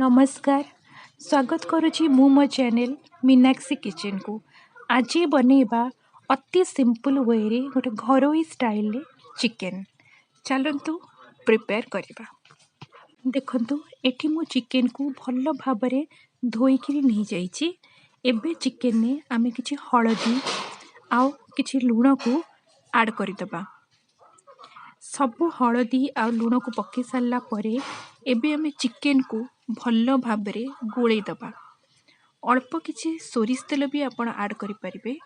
नमस्कार। स्वागत करुछि मु मो चैनल मीनाक्षी किचन को। आज बनैबा अति सिंपल वे रे गोटे घरोई स्टाइल रे चिकन। चलंतु प्रिपेयर करिबा। देखंतु एठी मु चिकन को भल्ल भाबरे धोईकिरी नहीं जाइछि। एबे चिकन ने आमे किछि हळदी आउ किछि लूण को ऐड करिदबा। सबु हळदी आ लूण को पके सारला परे एबे आमे चिकन को भल्ल भाबरे गोळेई दबा। अल्प किछि सोरिष तेल भी आपण ऐड करि परिबे।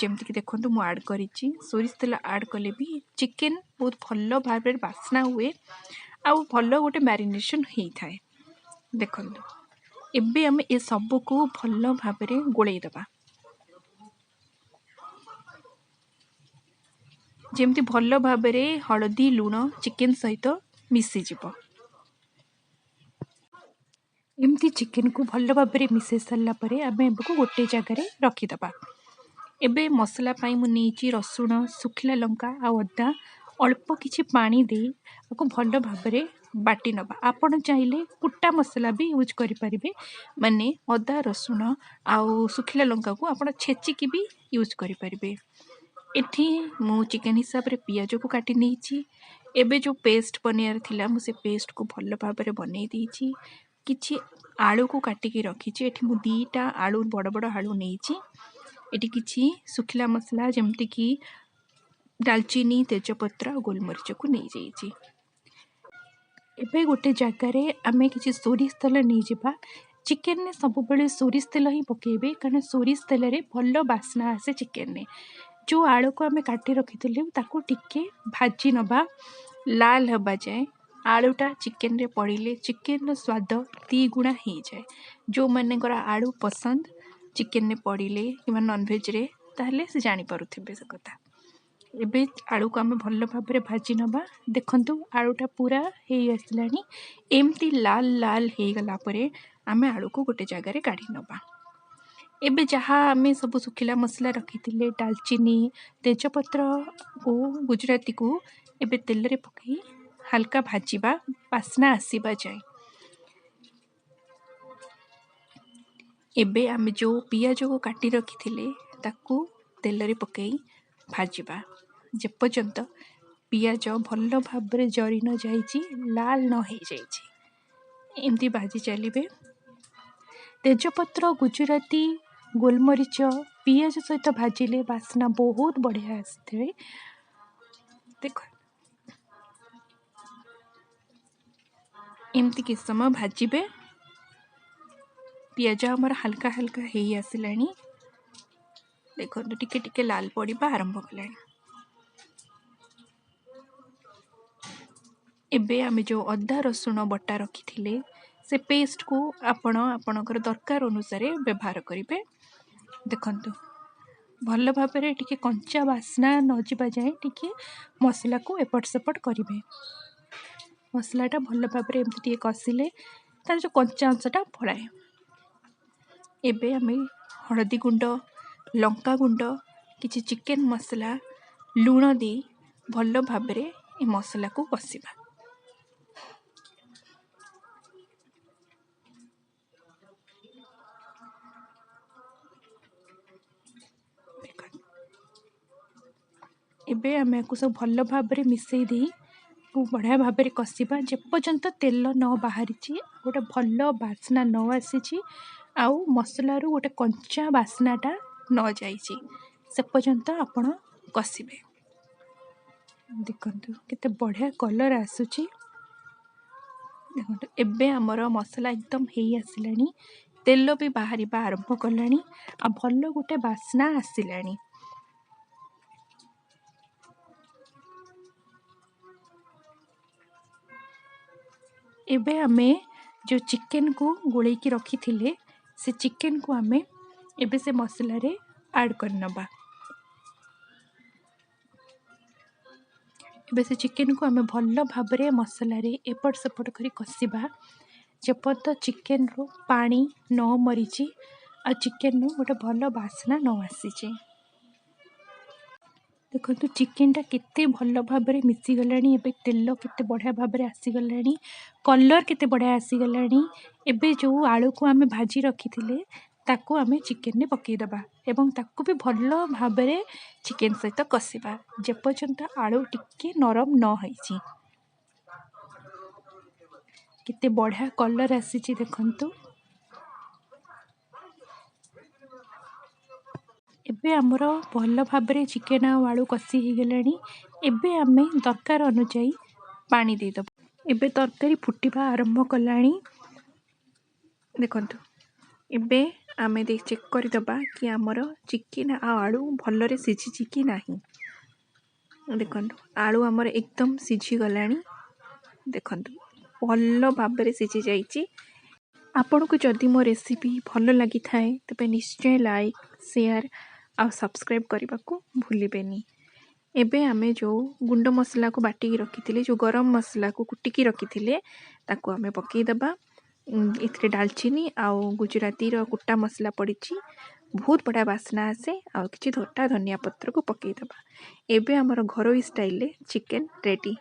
जेमति कि देखंतु मु ऐड करिछि। सोरिष तेल ऐड कले भी चिकन बहुत भल्ल भाबरे बास्ना हुए आ भल्ल गोटे मैरिनेशन हेई थाए। देखंतु एबे आमे ए सब को भल्ल भाबरे गोळेई दबा। जेमति भल्ल भाबरे हळदी लूण चिकन सहित मिसी जिवो। एमती चिकन को भल्ल भाबरे मिसे सारला परे आमे एबको गोटे जगह रे रखि दबा। एबे मसला पाई मु नेची रसुण सुखिला लंका आ अदा अल्प किछि पानी दे आको भल्ल भाबरे बाटी नबा। आपण चाहिले कुट्टा मसला भी यूज करि परिबे। माने अदा रसुण आ सुखिला लंका को आपण छेची की भी यूज करि परिबे। एठी मु चिकन हिसाब रे पियाज को काटी नेची। एबे जो पेस्ट बनियार थिला मु से पेस्ट को भल्ल भाबरे बनै देछि। किछि आलू को काटिकी रखिछि। एठी मु दीटा आलू बड़ बड़ आलू नेछि। एठी किछि सुखिला मसला जेमति कि दालचीनी तेजपत्र गोलमरिच को नै जाइछि। एबे गोटे जगह रे आमे किछि सोरिष तेल नै जिबा। चिकन ने सब बेले सोरिष तेल ही पकेबे कारण सोरिष तेल रे भल्ल बास्ना आसे चिकन ने। जो आलू को आमे काटी रखिथिले ताको टिके भाजी नबा लाल हबा जाए। आलूटा चिकन रे पड़िले चिकन रो स्वाद 3 गुणा हो जाए। जो मानेकर आलू पसंद चिकन ने पड़िले कि नॉन वेज रे ताहले से जानि पारुथिबे से कथा। एबे आलू को आमे भल्ल भाबरे भाजी नबा। देखंतु आलूटा पूरा हेई आसलानी। एमती लाल लाल हेई गला परे आमे आलू को गोटे जगह रे काढी नबा। एबे जहा आमे सब सुखिला मसला रखिथिले दालचीनी तेजपत्र को गुजराती को एबे तेल रे पकई हल्का भाजीबा बास्ना आसीबा जाए। एबे आमे जो पियाज को काटी रखिथिले ताकू तेल रे पकई भाजीबा जे पर्यंत पियाज भल्ल भाबरे जरी न जाइछि लाल न हे जाइछि। एमती भाजी चलिबे। तेजपत्र गुजराती गोलमरिच पियाज सहित भाजिले बास्ना बहुत बढ़िया आसथे। देखो एमती किस समय भाजीबे। पियाज हमर हल्का हल्का हेई आसिलानी। देखो टिके टिके लाल पड़िबा आरंभ कलानी। एबे आमे जो अदा रसुण बटा रखिथिले से पेस्ट को आपण आपणकर दरकार अनुसार व्यवहार करिवे। देखंतु भल्ल भाबरे टिके कंचा बास्ना न जिबा जाए टिके मसला को एपट सेपट करिवे। मसलाटा भल्ल भाबरे एमती टिके कसिले तार जो कंचा अंशटा पळाए। एबे आमे हळदी गुंड लंका गुंड किछि चिकन मसला लूण दे भल्ल भाबरे ए मसला को कसिबा। एबे आमे को सब भल्ल भाबरे मिसई दे बढ़िया भाबरे कसिबा जे पर्यंत तेल न बाहरिछि गोटे भल्ल बास्ना न आसीछि आउ मसला रू गोटे कंचा बास्नाटा न जाइछि से पर्यंत आपण कसिबे। देखंतु केते बढ़िया कलर आसुछि। देखंतु एबे हमर मसला एकदम हेई आसिलानी। तेल भी बाहरिबा आरंभ कलानी आ भल्ल गोटे बास्ना आसिलानी। एबे आमे जो चिकन को गोळेई की रखिथिले से चिकन को आमे एबे से मसला रे ऐड करनबा। एबे से चिकन को आमे भल्ल भाबरे मसला रे एपट सेपट करी कसिबा जेपत चिकन रो पानी न मरिछि आ चिकन रो गोटे भल्ल बास्ना न आसीछि। देखो चिकेनटा केते भल भाव मिसीगलानी एबे तेल केते बढ़िया भाव आसीगलानी कलर केते बढ़िया आसीगलानी एबे जो आलू को आमे भाजी रखी ताकू आमे चिकेन ने पकईदबा एवं ताकू भी भल भाव चिकेन सहित कषिबा जेपर्यंत आलू टिके नरम न होईची केते बढ़िया कलर आसीची देखंतु एबे आमर भल भाव चिकेन आलू कषि हो गलानी एबे आमे दरकार अनुसार पानी देदब एबे तरकारी फुटिबा आरंभ कलानी देखंतु एबे आमे दे चेक करदबा कि आमर चिकेन आलू भलरे सिझिची कि नाही देखंतु आलू आमर एकदम सिझी गलानी देखंतु भल भाव सिझी जाइची आपन को जदि मो रेसिपी भल लगी थाए तबे निश्चय लाइक शेयर आ सब्सक्राइब करने को भूलिबेनी एबे आमे जो गुंड मसला को बाटी रखी जो गरम मसला को कुटिकी रखी ताको आमे पकई दबा इथरे दालचीनी आउ गुजराती रो कुटा मसला पड़ी बहुत बड़ा बास्ना आसे आ किछि धोटा धनिया पत्र को पकई दबा एबे हमर घरोई स्टाइल चिकेन रेडी।